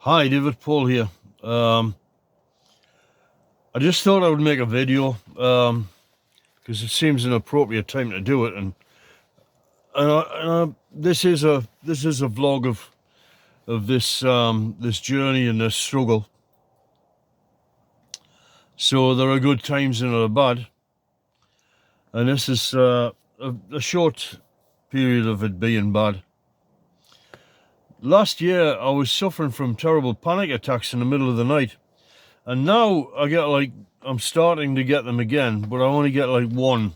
Hi, David Paul here. I just thought I would make a video because it seems an appropriate time to do it, and this is a vlog of this journey and this struggle. So there are good times and there are bad, and this is a short period of it being bad. Last year I was suffering from terrible panic attacks in the middle of the night. And now I'm starting to get them again, but I only get like one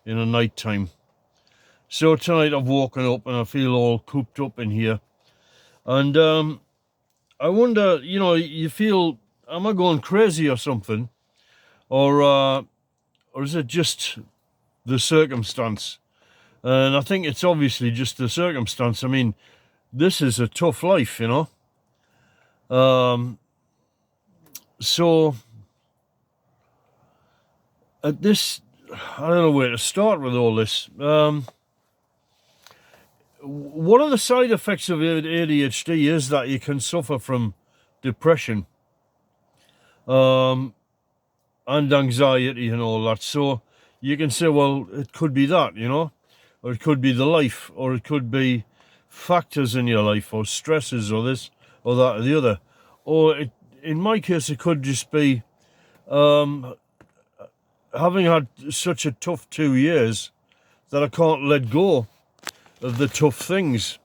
in the night time. So tonight I've woken up and I feel all cooped up in here. And I wonder, you feel, am I going crazy or something? Or is it just the circumstance? And I think it's obviously just the circumstance. I mean, this is a tough life, So at this, I don't know where to start with all this. One of the side effects of ADHD is that you can suffer from depression and anxiety and all that. So you can say, well, it could be that, or it could be the life, or it could be factors in your life, or stresses, or this, or that, or the other. Or in my case, it could just be having had such a tough 2 years that I can't let go of the tough things.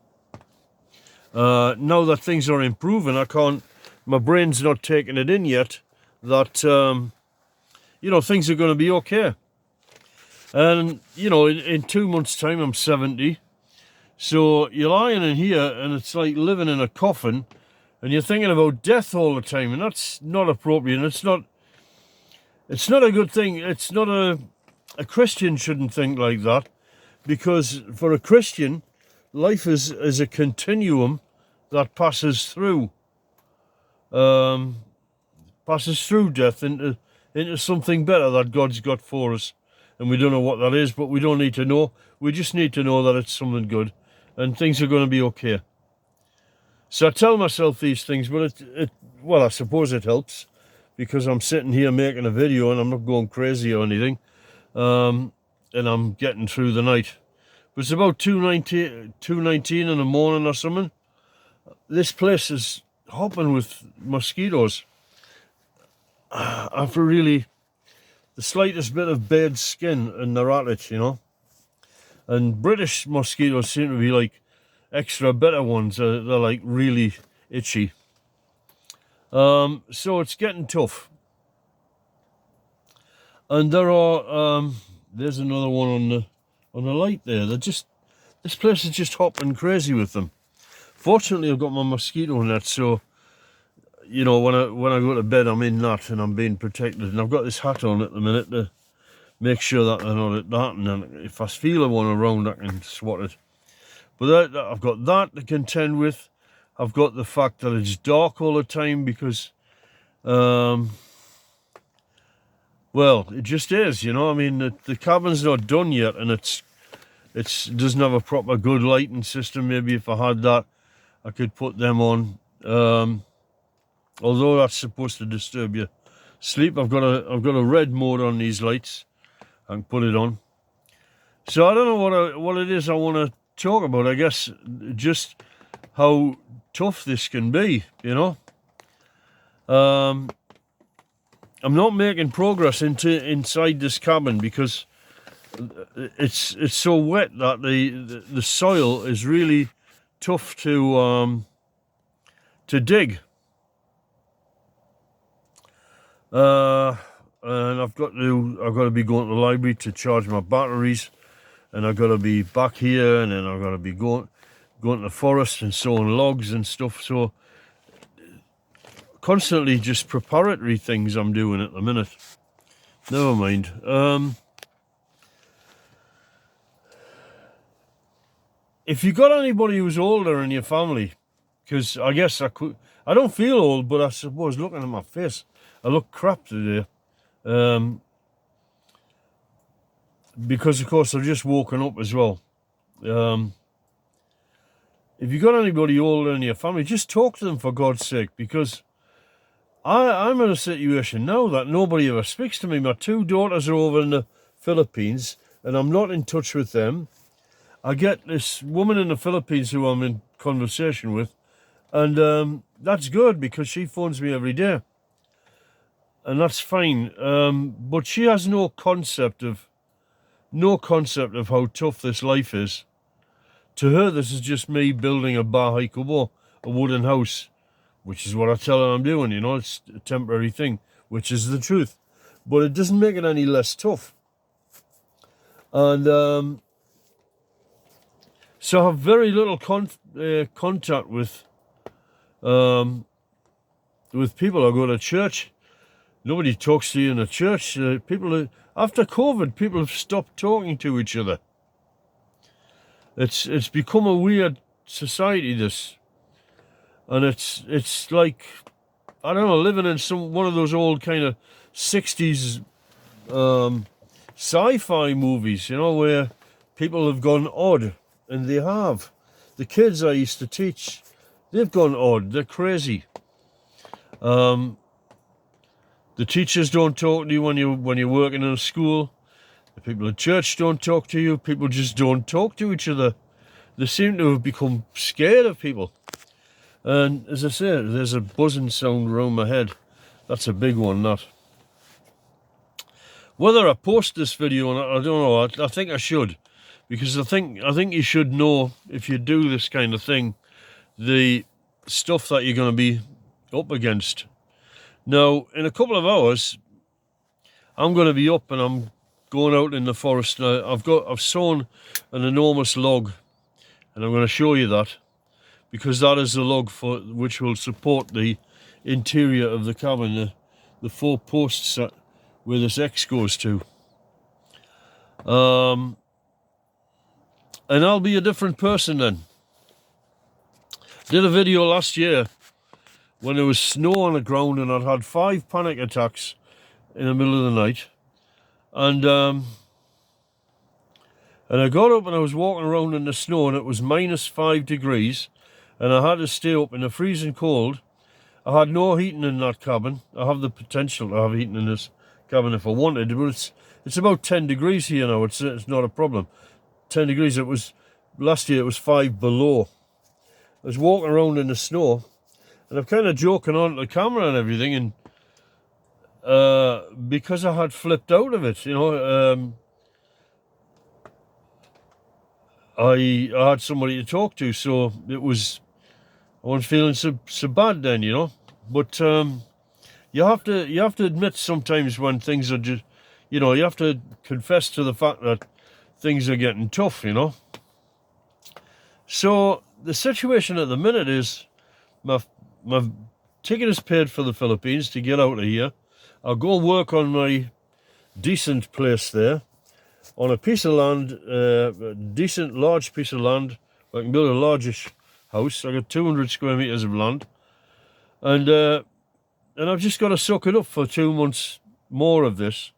Now that things are improving, my brain's not taking it in yet that, things are going to be okay. And, in 2 months' time, I'm 70. So you're lying in here and it's like living in a coffin and you're thinking about death all the time, and that's not appropriate. And it's not a good thing. It's not a Christian shouldn't think like that, because for a Christian, life is a continuum that passes through death into something better that God's got for us. And we don't know what that is, but we don't need to know. We just need to know that it's something good and things are going to be okay. So I tell myself these things, but well, I suppose it helps, because I'm sitting here making a video and I'm not going crazy or anything, and I'm getting through the night. But it's about 2:19 in the morning or something. This place is hopping with mosquitoes. After really the slightest bit of bird skin and they're at it, And British mosquitoes seem to be like extra better ones. They're like really itchy. So it's getting tough. And there are there's another one on the light there. This place is just hopping crazy with them. Fortunately, I've got my mosquito net, so when I go to bed, I'm in that and I'm being protected. And I've got this hat on at the minute to make sure that they're not at that. And then if I feel one around, I can swat it. But I've got that to contend with. I've got the fact that it's dark all the time because, well, it just is, I mean, the cabin's not done yet, and it doesn't have a proper good lighting system. Maybe if I had that, I could put them on. Although that's supposed to disturb your sleep. I've got a red mode on these lights. I can put it on. So I don't know what it is I want to talk about. I guess just how tough this can be, I'm not making progress inside this cabin because it's so wet that the soil is really tough to dig. And I've got to be going to the library to charge my batteries, and I've got to be back here, and then I've got to be going to the forest and sawing logs and stuff. So constantly just preparatory things I'm doing at the minute. Never mind. If you got anybody who's older in your family, because I guess I don't feel old, but I suppose looking at my face, I look crap today. Because of course I've just woken up as well. if you got anybody older in your family, just talk to them for God's sake, because I'm in a situation now that nobody ever speaks to me. My 2 daughters are over in the Philippines, and I'm not in touch with them. I get this woman in the Philippines who I'm in conversation with, and that's good because she phones me every day, and that's fine. But she has no concept of how tough this life is. To her, this is just me building a bahay kubo, a wooden house, which is what I tell her I'm doing. You know, it's a temporary thing, which is the truth, but it doesn't make it any less tough. And so I have very little contact with people. I go to church. Nobody talks to you in a church. After COVID, people have stopped talking to each other. It's become a weird society, this, and it's like, I don't know, living in one of those old kind of 60s sci-fi movies, you know, where people have gone odd, and they have. The kids I used to teach, they've gone odd. They're crazy. The teachers don't talk to you when you're working in a school. The people at church don't talk to you. People just don't talk to each other. They seem to have become scared of people. And as I say, there's a buzzing sound around my head. That's a big one, that. Whether I post this video or not, I don't know. I think I should, because I think you should know, if you do this kind of thing, the stuff that you're going to be up against. Now, in a couple of hours, I'm going to be up and I'm going out in the forest. I've sawn an enormous log, and I'm going to show you that, because that is the log which will support the interior of the cabin, the 4 posts where this X goes to. And I'll be a different person then. Did a video last year when there was snow on the ground, and I'd had 5 panic attacks in the middle of the night. And I got up and I was walking around in the snow, and it was -5 degrees, and I had to stay up in the freezing cold. I had no heating in that cabin. I have the potential to have heating in this cabin if I wanted, but it's about 10 degrees here now. It's not a problem. 10 degrees. It was last year. It was 5 below. I was walking around in the snow, and I'm kind of joking on the camera and everything, and because I had flipped out of it, you know. I had somebody to talk to, so I wasn't feeling so bad then, you know. But you have to admit sometimes when things are just, you know, you have to confess to the fact that things are getting tough, you know. So the situation at the minute is my ticket is paid for the Philippines to get out of here. I'll go work on my decent place there, on a piece of land, a decent large piece of land. I can build a largish house. I got 200 square meters of land, and I've just got to suck it up for 2 months more of this.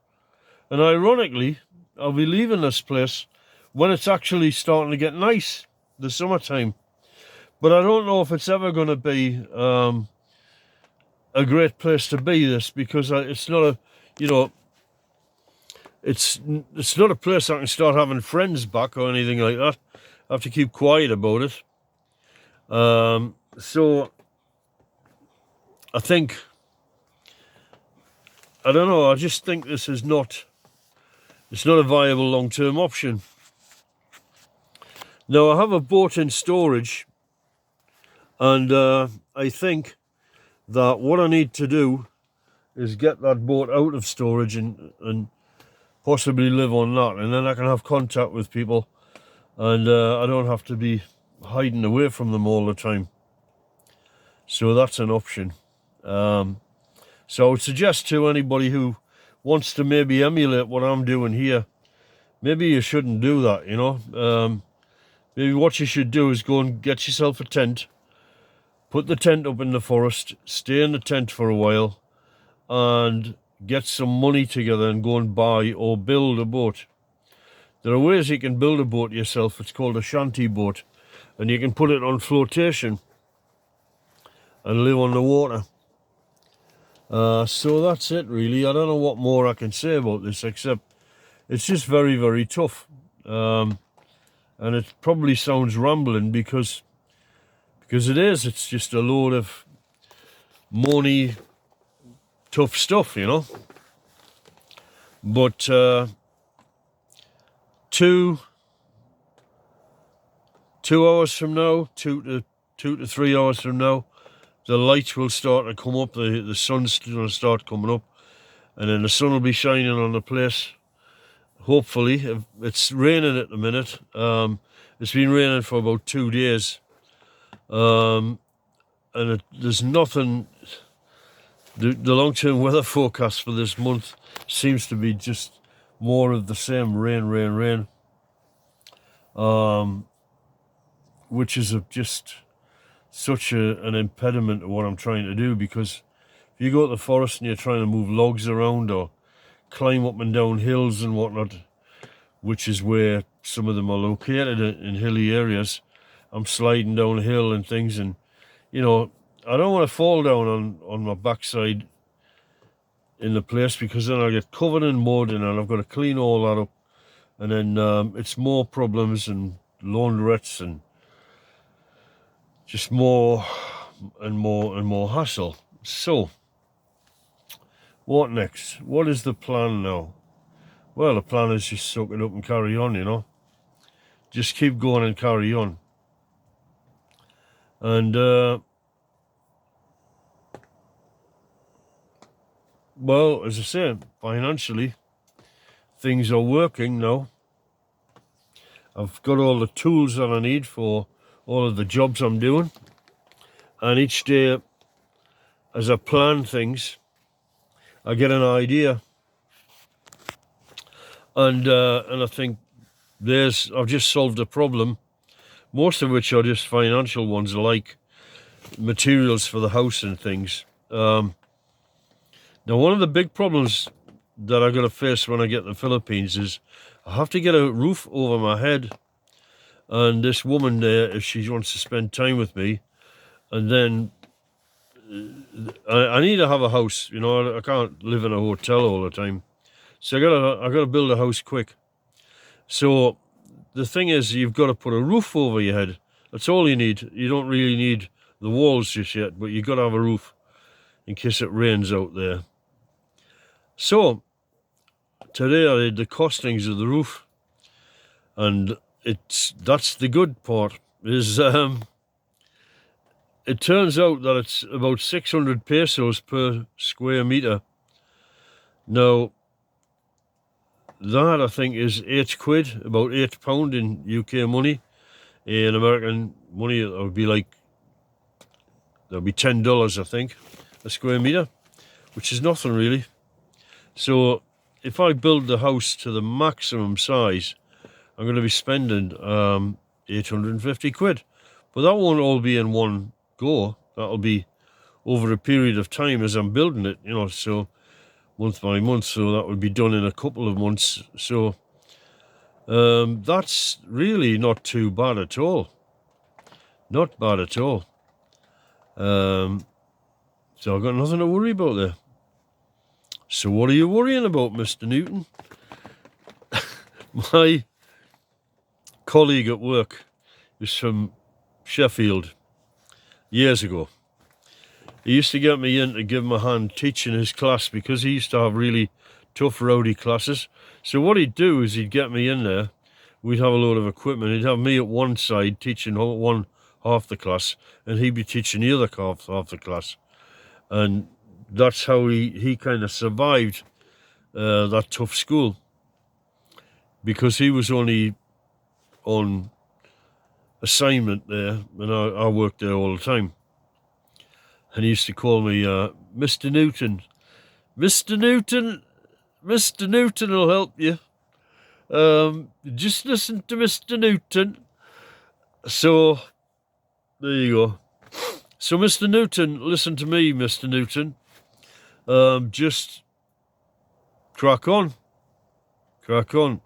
And ironically, I'll be leaving this place when it's actually starting to get nice, the summertime. But I don't know if it's ever going to be a great place to be, this, because it's not a, you know, it's not a place I can start having friends back or anything like that. I have to keep quiet about it. So I think, I don't know, I just think this is not, it's not a viable long-term option. Now, I have a boat in storage, and I think that what I need to do is get that boat out of storage and possibly live on that, and then I can have contact with people, and I don't have to be hiding away from them all the time. So that's an option. So I would suggest to anybody who wants to maybe emulate what I'm doing here, maybe you shouldn't do that, you know. Maybe what you should do is go and get yourself a tent, put the tent up in the forest, stay in the tent for a while, and get some money together and go and buy or build a boat. There are ways you can build a boat yourself. It's called a shanty boat, and you can put it on flotation and live on the water. So that's it really. I don't know what more I can say about this, except it's just very, very tough. And it probably sounds rambling because it is. It's just a load of moany, tough stuff, you know. But 2 hours from now, 2 to 3 hours from now, the light will start to come up. The sun's going to start coming up, and then the sun will be shining on the place. Hopefully, it's raining at the minute. It's been raining for about 2 days, and there's nothing. The long-term weather forecast for this month seems to be just more of the same: rain, rain, rain. Which is just such an impediment to what I'm trying to do, because if you go to the forest and you're trying to move logs around or climb up and down hills and whatnot, which is where some of them are located in hilly areas, I'm sliding down a hill and things, and you know, I don't want to fall down on my backside in the place, because then I get covered in mud and then I've got to clean all that up, and then it's more problems and laundrettes and just more and more hassle. So, what next? What is the plan now? Well, the plan is just suck it up and carry on, you know. Just keep going and carry on. And, well, as I say, financially, things are working now. I've got all the tools that I need for all of the jobs I'm doing, and each day as I plan things I get an idea, and I think I've just solved a problem, most of which are just financial ones, like materials for the house and things. Now, one of the big problems that I'm going to face when I get to the Philippines is I have to get a roof over my head. And this woman there, if she wants to spend time with me, and then I need to have a house, you know. I can't live in a hotel all the time, so I gotta build a house quick. So the thing is, you've got to put a roof over your head. That's all you need. You don't really need the walls just yet, but you've got to have a roof in case it rains out there. So today I did the costings of the roof, and that's the good part, is it turns out that it's about 600 pesos per square meter. Now, that I think is £8, about £8 in UK money. In American money, it would be like, that'll be $10, I think, a square meter, which is nothing really. So if I build the house to the maximum size, I'm going to be spending £850, but that won't all be in one go. That'll be over a period of time as I'm building it, you know, so month by month. So that will be done in a couple of months. So that's really not too bad at all. Not bad at all. So I've got nothing to worry about there. So what are you worrying about, Mr. Noooton? My colleague at work is from Sheffield years ago. He used to get me in to give him a hand teaching his class, because he used to have really tough, rowdy classes. So what he'd do is he'd get me in there, we'd have a load of equipment, he'd have me at one side teaching one half the class, and he'd be teaching the other half the class. And that's how he kind of survived that tough school, because he was only on assignment there, and I worked there all the time. And he used to call me Mr. Noooton. Mr. Noooton, Mr. Noooton will help you. Just listen to Mr. Noooton. So, there you go. So, Mr. Noooton, listen to me, Mr. Noooton. Just crack on. Crack on.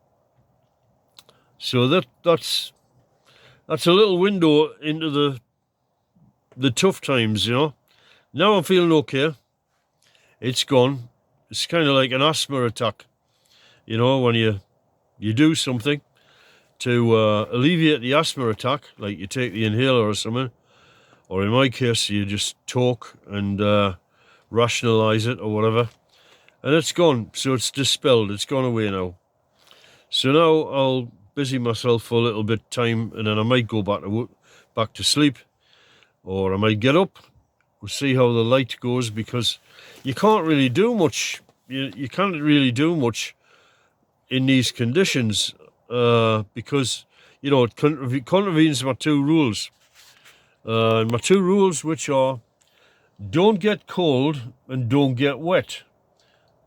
So that's that's a little window into the tough times, you know. Now I'm feeling okay. It's gone. It's kind of like an asthma attack, you know, when you do something to alleviate the asthma attack, like you take the inhaler or something, or in my case, you just talk and rationalize it or whatever, and it's gone. So it's dispelled. It's gone away now. So now I'll busy myself for a little bit of time, and then I might go back to sleep, or I might get up. We'll see how the light goes, because you can't really do much. You can't really do much in these conditions, because, you know, it contravenes my two rules. My two rules, which are, don't get cold and don't get wet.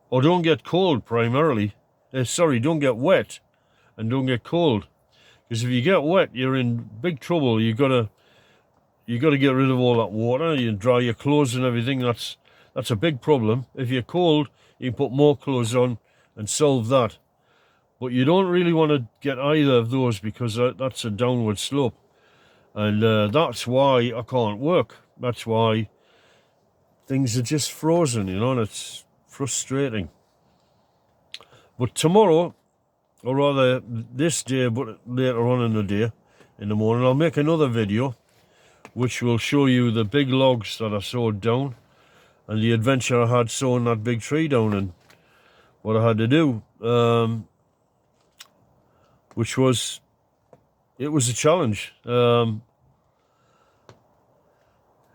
Or don't get cold primarily. Don't get wet and don't get cold. Because if you get wet, you're in big trouble. You gotta get rid of all that water. You dry your clothes and everything. That's a big problem. If you're cold, you can put more clothes on and solve that. But you don't really want to get either of those, because that's a downward slope. And that's why I can't work. That's why things are just frozen, you know, and it's frustrating. But tomorrow, or rather this day, but later on in the day, in the morning, I'll make another video which will show you the big logs that I sawed down and the adventure I had sawing that big tree down, and what I had to do. Which was a challenge. It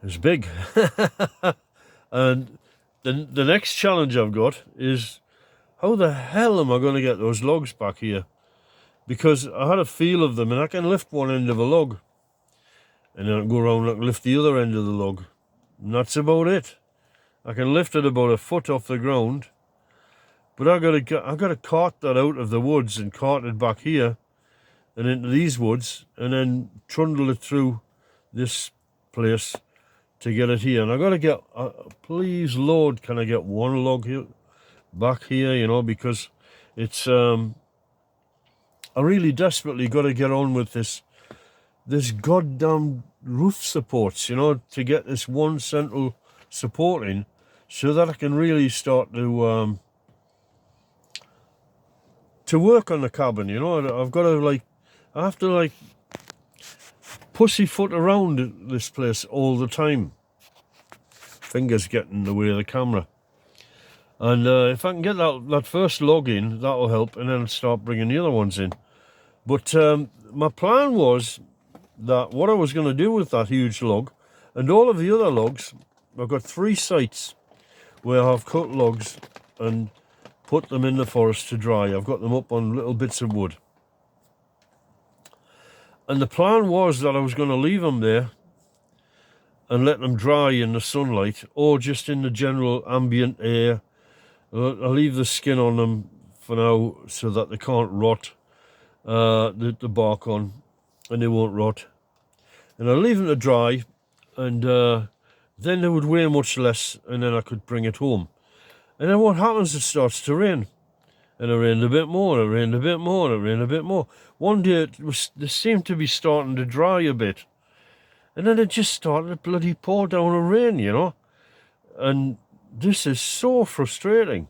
was big. And the next challenge I've got is, how the hell am I going to get those logs back here? Because I had a feel of them, and I can lift one end of a log, and then I go around and lift the other end of the log, and that's about it. I can lift it about a foot off the ground, but I got to cart that out of the woods and cart it back here and into these woods, and then trundle it through this place to get it here. And I got to get, please Lord, can I get one log here, back here, you know, because it's, I really desperately got to get on with this goddamn roof supports, you know, to get this one central support in, so that I can really start to work on the cabin, you know. I've got to, I have to, pussyfoot around this place all the time. Fingers get in the way of the camera. And if I can get that first log in, that'll help, and then start bringing the other ones in. But my plan was that what I was going to do with that huge log, and all of the other logs, I've got 3 sites where I've cut logs and put them in the forest to dry. I've got them up on little bits of wood. And the plan was that I was going to leave them there and let them dry in the sunlight, or just in the general ambient air. I'll leave the skin on them for now so that they can't rot, the bark on, and they won't rot. And I'll leave them to dry, and then they would weigh much less, and then I could bring it home. And then what happens, it starts to rain. And it rained a bit more, it rained a bit more, it rained a bit more. One day they seemed to be starting to dry a bit. And then it just started to bloody pour down a rain, you know. And this is so frustrating.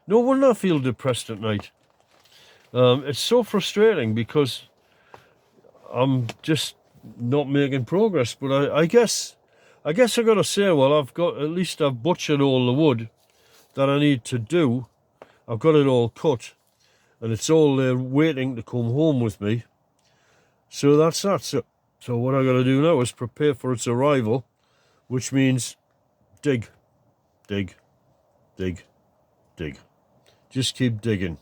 No wonder I feel depressed at night. It's so frustrating because I'm just not making progress. But I guess I got to say, well, I've butchered all the wood that I need to do. I've got it all cut, and it's all there waiting to come home with me. So that's that. So what I got to do now is prepare for its arrival, which means dig, dig, dig, dig. Just keep digging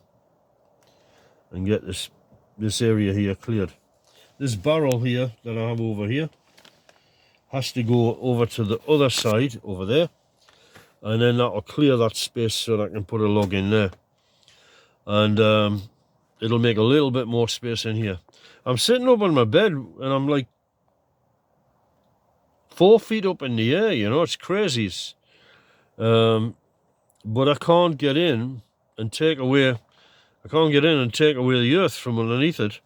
and get this area here cleared. This barrel here that I have over here has to go over to the other side over there, and then that'll clear that space so that I can put a log in there, and it'll make a little bit more space in here. I'm sitting up on my bed and I'm like 4 feet up in the air, you know. It's crazy. But I can't get in and take away the earth from underneath it.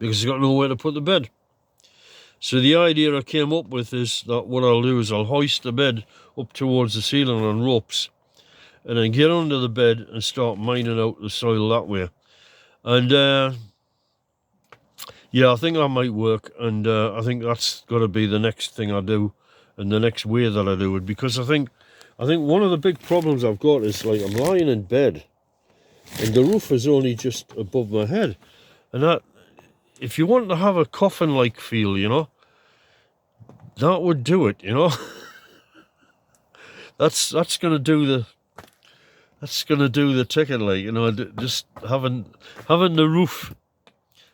because I've got nowhere to put the bed. So the idea I came up with is that what I'll do is I'll hoist the bed up towards the ceiling on ropes and then get under the bed and start mining out the soil that way. And yeah, I think that might work, and I think that's got to be the next thing I do and the next way that I do it, because I think one of the big problems I've got is, like, I'm lying in bed and the roof is only just above my head, and that, if you want to have a coffin-like feel, you know, that would do it, you know. that's gonna do the ticket, like, you know, just having the roof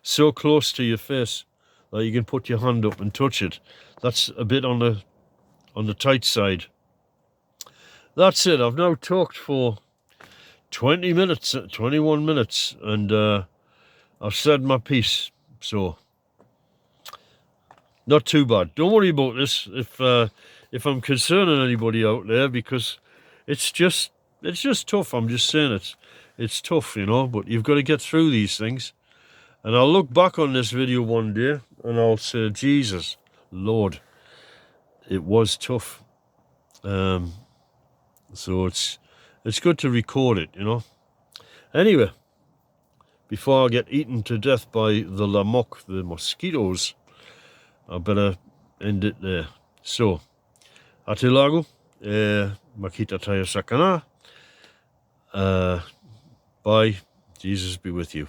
so close to your face that you can put your hand up and touch it. That's a bit on the tight side. That's it. I've now talked for 20 minutes, 21 minutes, and I've said my piece. So, not too bad. Don't worry about this if I'm concerning anybody out there, because it's just tough. I'm just saying it's tough, you know, but you've got to get through these things. And I'll look back on this video one day and I'll say, Jesus, Lord, it was tough. So it's good to record it, you know. Anyway, before I get eaten to death by the lamok, the mosquitoes, I better end it there. So, atilago, makita tayo sakana. Bye. Jesus be with you.